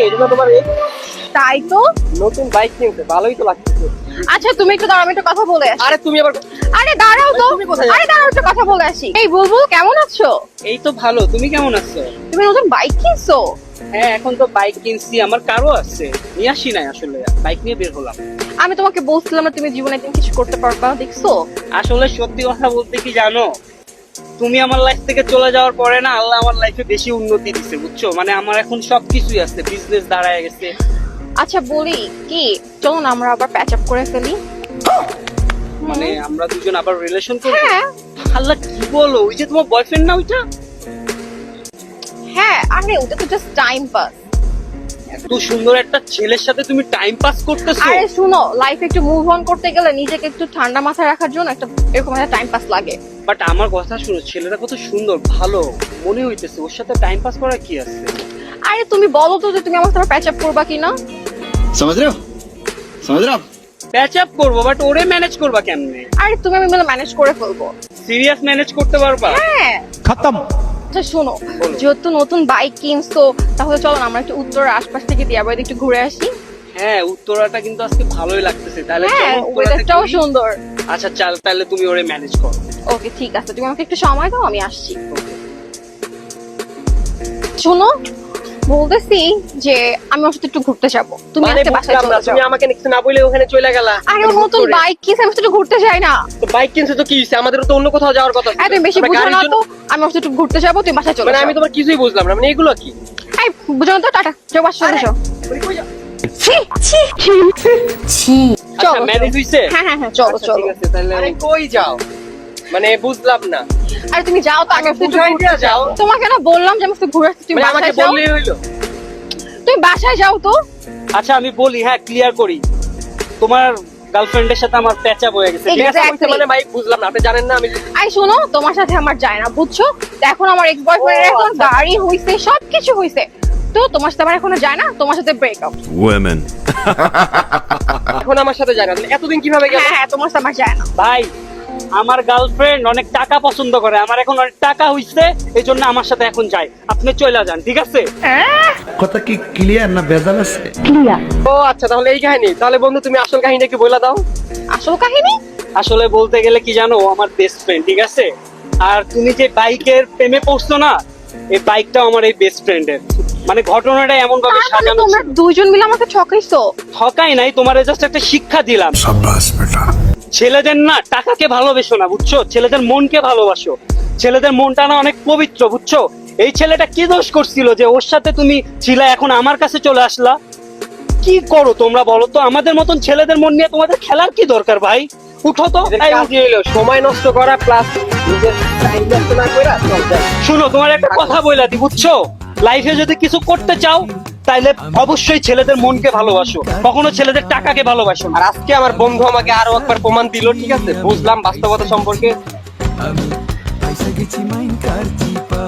এইজন্য তোমার এই তাই তো। নতুন বাইক কিনতে ভালোই তো লাগতেছে। আচ্ছা তুমি একটু দাঁড়াও, আমি একটু কথা বলে আসি। আরে তুমি আবার আরে দাঁড়াও তো, তুমি কোথায় আরে দাঁড়াও একটু কথা বলে আসি। এই বুলবুল কেমন আছো? এই তো ভালো, তুমি কেমন আছো? তুমি নতুন বাইক কিনছো? হ্যাঁ, এখন তো বাইক কিনছি, আমার কারও আছে, নিয়ে আসি নাই আসলে, বাইক নিয়ে বের হলাম। আমি তোমাকে বলছিলাম না তুমি জীবনে একদিন কিছু করতে পারবা, দেখছো? আসলে সত্যি কথা বলতে কি জানো, তুমি আমার লাইফ থেকে চলে যাওয়ার পরে না আল্লাহ আমার লাইফে বেশি উন্নতি দিচ্ছে, বুঝছো? মানে আমার এখন সবকিছুই আছে, বিজনেস দাঁড়ায় গেছে। আচ্ছা বলি কি, চলো না আমরা আবার প্যাচ আপ করে ফেলি। মানে আমরা দুজন আবার রিলেশন করবো? হ্যাঁ আল্লাহ কি বলো, ওই যে তোমার বয়ফ্রেন্ড না ওইটা? হ্যাঁ, আরে ওটা তো জাস্ট টাইম পাস। এত সুন্দর একটা ছেলের সাথে তুমি টাইম পাস করতেছো? আরে শুনো, লাইফে একটু মুভ অন করতে গেলে নিজেকে একটু ঠান্ডা মাথায় রাখার জন্য একটা এরকম একটা টাইম পাস লাগে। বাট আমার কথা শুনো, ছেলেটা কত সুন্দর, ভালো মনে হইতেছে, ওর সাথে টাইম পাস করার কি আছে? আরে তুমি বলো তো যে তুমি আমার সাথে প্যাচ আপ করবা কিনা। समझ रहे हो समझ रहे हो आप প্যাচ আপ করবো, বাট ওরে ম্যানেজ করবা কেমনে? আরে তুমি আমি মিলে ম্যানেজ করে ফেলবো। সিরিয়াস ম্যানেজ করতে পারবা? হ্যাঁ खत्म আচ্ছা শোনো, বলো। যেহেতু নতুন বাইক কিনছো তাহলে চলো না আমরা একটু উত্তরের আশপাশ থেকে দিয়া বাড়ি একটু ঘুরে আসি। হ্যাঁ, উত্তরাটা কিন্তু আজকে ভালোই লাগতেছে, তাহলে হ্যাঁ চলো উত্তরাতে ওয়েদারটাও ঘুরি। সুন্দর। আচ্ছা চাল, তাহলে তুমি ওরে ম্যানেজ করো। ওকে ঠিক আছে, তুমি আমাকে একটু সময় দাও, আমি আসছি। শোনো বলতেছি যে আমি ওর সাথে একটু ঘুরতে যাবো, তুমি মানে আজকে বাসায় বুঝলাম না, চলে তুমি যাও। আমাকে কিছু না বলে ওখানে চলে গেলা। আরে ও নতুন বাইক কিনছে, আমি ওর সাথে একটু ঘুরতে যাই না? তো বাইক কিনছে তো কি হইছে, আমাদের তো অন্য কোথাও যাওয়ার কথা ছিল। এই তুমি বেশি আমরা বুঝো গাড়ির না জন্য- তো, আমি ওর সাথে একটু ঘুরতে যাবো, তুমি বাসায় চলে মানে যাও। আমি তোমার কিছুই বুঝলাম না, মানে এগুলো কি? এই বুঝো না তো, টাটা, যাও বাসায় চলে যাও। ছি ছি ছি আচ্ছা চলো ম্যানেজ হইছে? হ্যাঁ হ্যাঁ হ্যাঁ চলো আচ্ছা, চলো। ঠিক আছে তাহলে। আরে কই যাও, মানে বুঝলাম না। আরে তুমি যাও তো, আমি ওর সাথে একটু বুঝাই ঘুরতে দিয়া যাও। তোমাকে না বললাম যে আমি একটু ঘুরে আসতে, তুমি মানে আমাকে বাসায় যাও। বললেই হইলো। তুমি বাসায় যাও তো। আচ্ছা আমি বলি, হ্যাঁ ক্লিয়ার করি, তোমার গার্লফ্রেন্ডের সাথে আমার প্যাচ আপ হয়ে গেছে, ঠিক আছে? Exactly. হইছে মানে বাইক বুঝলাম না, আপনি জানেন না আমি আরে শোনো, তোমার সাথে আমার যায় না, বুঝছো? তো এখন আমার এক্স বয়ফ্রেন্ড, ও, এখন আচ্ছা। গাড়ি হইছে, সবকিছু হইছে, তো তোমার সাথে আমার এখনো যায় না, তোমার সাথে ব্রেকআপ। women. এখন আমার সাথে যায় না, তাহলে এতদিন কিভাবে গেল? হ্যাঁ হ্যাঁ, তোমার সাথে আমার যায় না। ভাই, আমার গার্লফ্রেন্ড অনেক টাকা পছন্দ করে, আমার এখন অনেক টাকা হইছে, এই জন্য আমার সাথে এখন যায়, আপনি চলে যান, ঠিক আছে? কথা কি ক্লিয়ার না ভেজাল আছে ও আচ্ছা, তাহলে এই কাহিনী। তাহলে বন্ধু তুমি আসল কাহিনীটা কি বইলা দাও। আসল কাহিনী? আসলে বলতে গেলে কি জানো, ও আমার বেস্ট ফ্রেন্ড, ঠিক আছে? আর তুমি যে বাইকের প্রেমে পড়ছো না, এই বাইকটাও আমার এই বেস্ট ফ্রেন্ডের। মানে ঘটনাটা এমন ভাবে তার মানে সাজানো তোমরা ছিল। দুইজন মিলে আমাকে ঠকাইছো? ঠকাই নাই, তোমার জাস্ট একটা শিক্ষা দিলাম। शाबाश बेटा ছেলেদের না টাকাকে ভালোবেসো না, বুঝছো? ছেলেদের মনকে ভালোবাসো, ছেলেদের মনটা না অনেক পবিত্র, বুঝছো? এই ছেলেটা কি দোষ করছিল যে ওর সাথে তুমি ছিলা, এখন আমার কাছে চলে আসলা? কি করো তোমরা বলো তো? আমাদের মতন ছেলেদের মন নিয়ে তোমাদের খেলার কি দরকার ভাই? উঠো তো। এদের এই, কাজই হইলো সময় নষ্ট করা প্লাস নিজের টাইম নষ্ট না কইরা চল যাই। শুনো, তোমার একটা কথা বইলা দি, বুঝছো? লাইফে যদি কিছু করতে চাও তাইলে অবশ্যই ছেলেদের মনকে ভালোবাসো, কখনো ছেলেদের টাকাকে ভালোবাসো না। আর আজকে আমার বন্ধু আমাকে আরো একবার প্রমাণ দিল, ঠিক আছে? বুঝলাম বাস্তবতা সম্পর্কে। আমি পয়সা গেছি মাইন কার চিপা